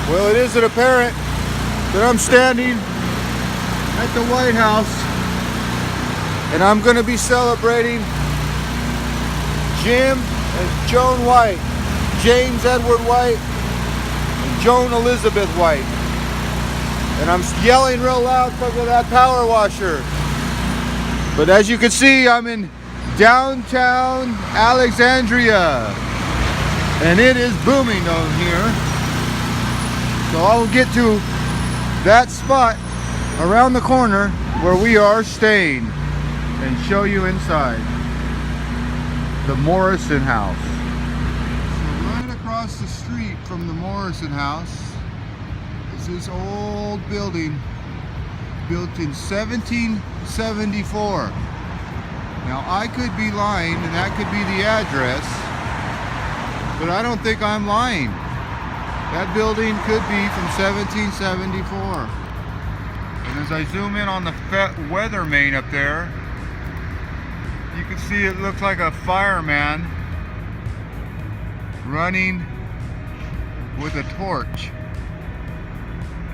Well, it isn't apparent that I'm standing at the White House, and I'm going to be celebrating Jim and Joan White, James Edward White, and Joan Elizabeth White. And I'm yelling real loud because of that power washer. But as you can see, I'm in downtown Alexandria, and it is booming down here. So I'll get to that spot around the corner where we are staying and show you inside the Morrison House. So right across the street from the Morrison House is this old building built in 1774. Now I could be lying and that could be the address, but I don't think I'm lying. That building could be from 1774. And as I zoom in on the weather main up there, you can see it looks like a fireman running with a torch.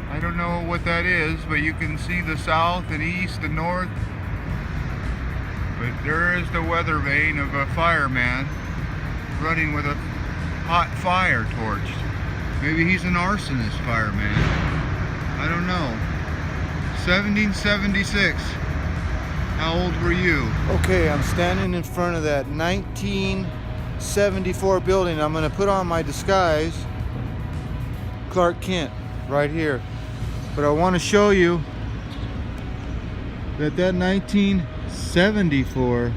I don't know what that is, but you can see the south and east and north. But there is the weather vane of a fireman running with a hot fire torch. Maybe he's an arsonist fireman. I don't know. 1776. How old were you? Okay, I'm standing in front of that 1974 building. I'm going to put on my disguise, Clark Kent, right here. But I want to show you that 1974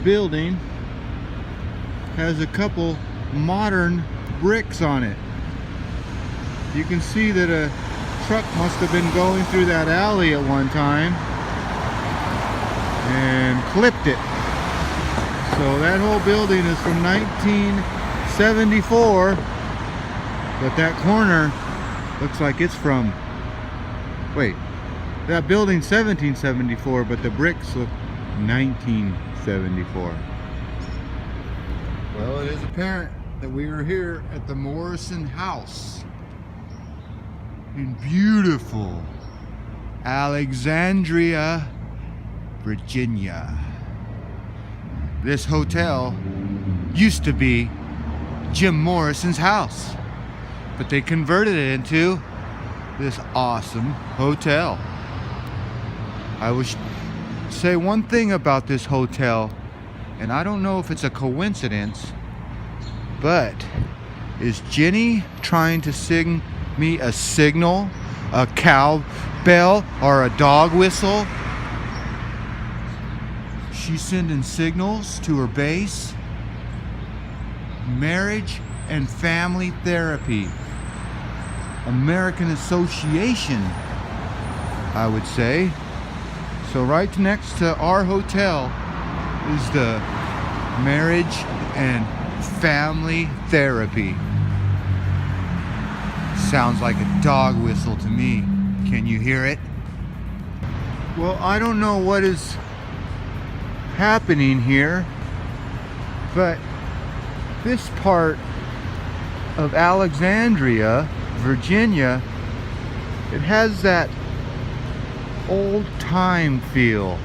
building has a couple modern bricks on it. You can see that a truck must have been going through that alley at one time and clipped it. So that whole building is from 1974, but that corner looks like it's from, wait, that building's 1774, but the bricks look 1974. Well, it is apparent that we are here at the Morrison House in beautiful Alexandria, Virginia. This hotel used to be Jim Morrison's house, but they converted it into this awesome hotel. I would say one thing about this hotel, and I don't know if it's a coincidence, but is Jenny trying to sing me a signal, a cowbell, or a dog whistle? She's sending signals to her base. Marriage and Family Therapy, American Association, I would say. So right next to our hotel is the Marriage and Family Therapy. Sounds like a dog whistle to me. Can you hear it? Well, I don't know what is happening here, but this part of Alexandria, Virginia, it has that old time feel.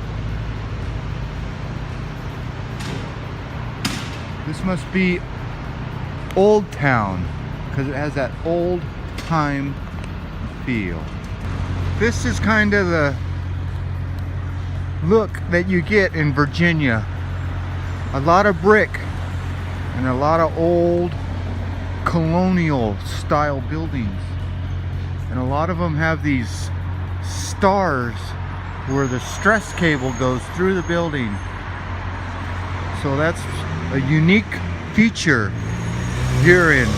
This must be Old Town because it has that old time feel. This is kind of the look that you get in Virginia. A lot of brick and a lot of old colonial style buildings, and a lot of them have these stars where the stress cable goes through the building. So that's a unique feature here in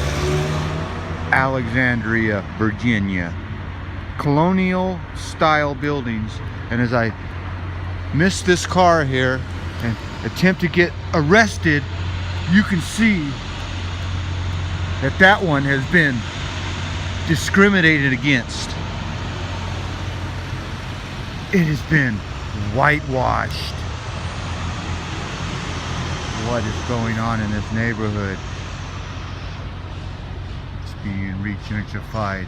Alexandria, Virginia. Colonial style buildings. And as I miss this car here and attempt to get arrested, you can see that that one has been discriminated against. It has been whitewashed. What is going on in this neighborhood? It's being regentrified.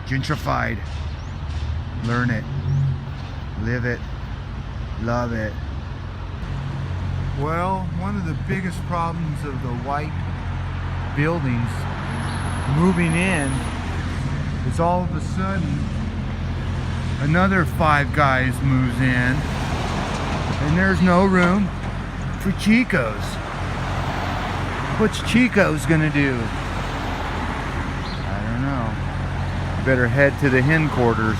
Gentrified. Learn it. Live it. Love it. Well, one of the biggest problems of the white buildings moving in is all of a sudden another Five Guys moves in and there's no room for Chico's. What's Chico's gonna do? I don't know. Better head to the headquarters.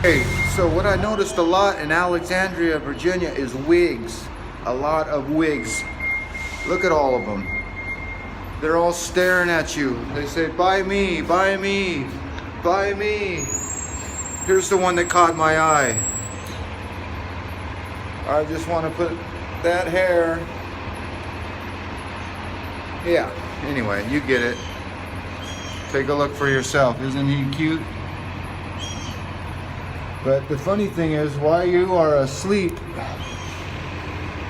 Hey, so what I noticed a lot in Alexandria, Virginia is wigs. A lot of wigs. Look at all of them. They're all staring at you. They say, buy me, buy me, buy me. Here's the one that caught my eye. I just want to put that hair. Yeah, anyway, you get it. Take a look for yourself. Isn't he cute? But the funny thing is, while you are asleep,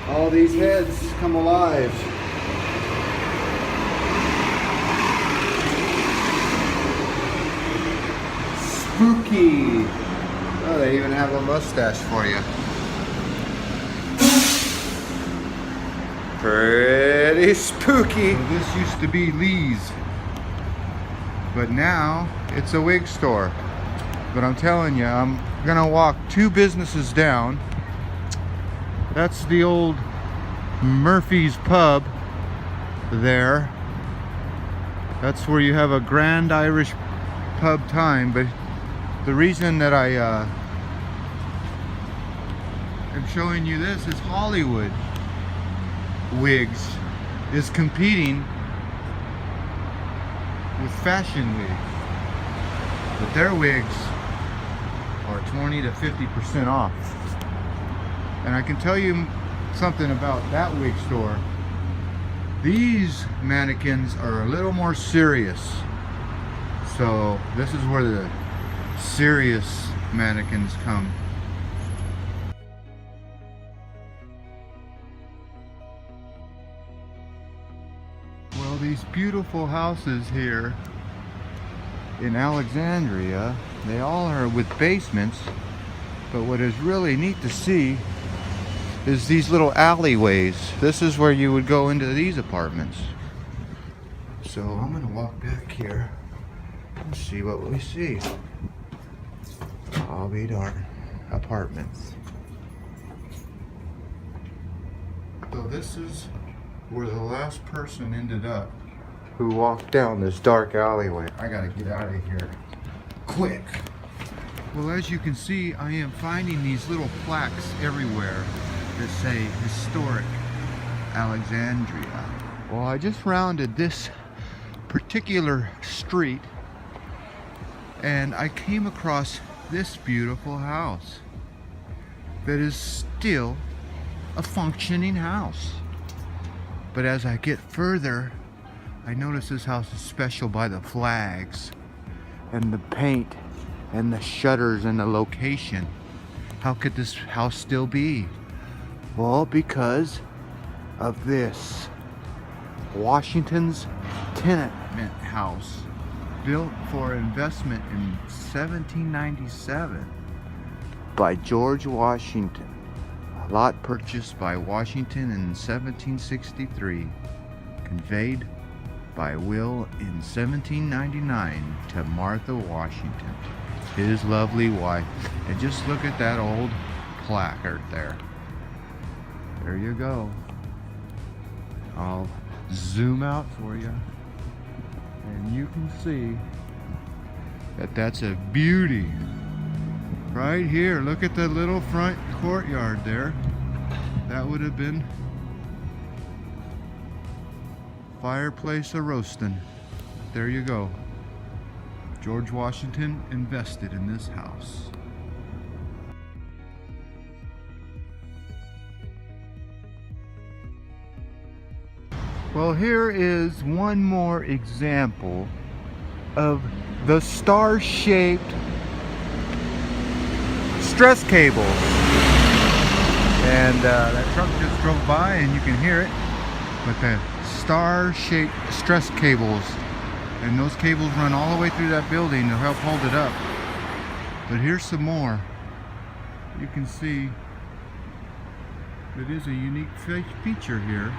all these heads come alive. Spooky. Oh, they even have a mustache for you. Pretty spooky. Well, this used to be Lee's, but now it's a wig store. But I'm telling you, I'm gonna walk 2 businesses down. That's the old Murphy's Pub there. That's where you have a grand Irish pub time. But the reason that I am showing you this is Hollywood Wigs is competing with Fashion Wigs, but their wigs are 20 to 50% off. And I can tell you something about that wig store. These mannequins are a little more serious. So this is where the serious mannequins come. Well, these beautiful houses here in Alexandria, they all are with basements. But what is really neat to see is these little alleyways. This is where you would go into these apartments. So I'm gonna walk back here and see what we see. I'll be darned. Apartments. So this is where the last person ended up who walked down this dark alleyway. I gotta get out of here quick. Well, as you can see, I am finding these little plaques everywhere that say Historic Alexandria. Well, I just rounded this particular street and I came across this beautiful house that is still a functioning house. But as I get further, I notice this house is special by the flags and the paint and the shutters and the location. How could this house still be? Well, because of this. Washington's tenement house, built for investment in 1797 by George Washington. A lot purchased by Washington in 1763, conveyed by will in 1799 to Martha Washington, his lovely wife. And just look at that old placard there. There you go. I'll zoom out for you and you can see that that's a beauty right here. Look at the little front courtyard there. That would have been fireplace a roasting. There you go. George Washington invested in this house. Well, here is one more example of the star-shaped stress cables. And that truck just drove by and you can hear it. But the star-shaped stress cables And those cables run all the way through that building to help hold it up. But here's some more. You can see it is a unique feature here.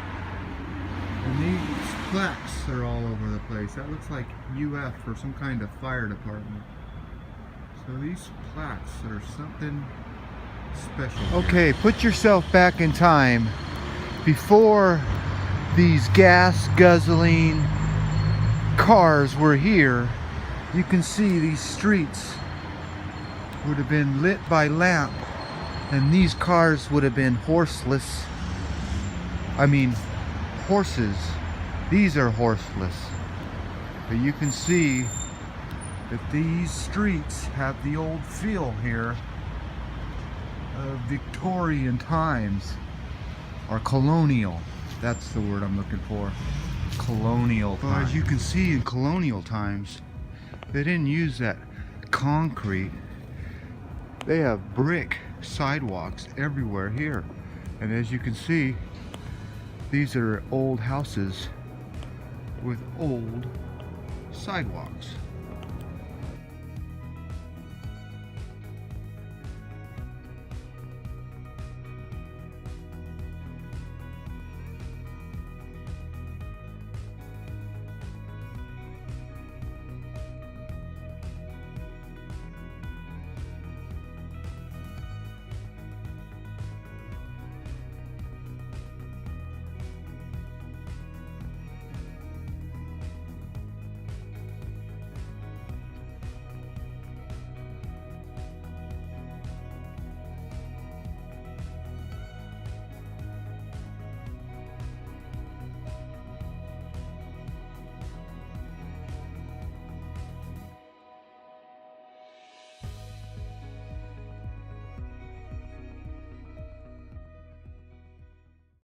And these plaques are all over the place. That looks like UF or some kind of fire department. So these plaques are something special. Okay, put yourself back in time before these gas guzzling cars were here. You can see these streets would have been lit by lamp, and these cars would have been horseless. I mean horses. These are horseless. But you can see that these streets have the old feel here of Victorian times, or colonial. That's the word I'm looking for. Colonial times. Well, as you can see in colonial times, they didn't use that concrete. They have brick sidewalks everywhere here. And as you can see, these are old houses with old sidewalks.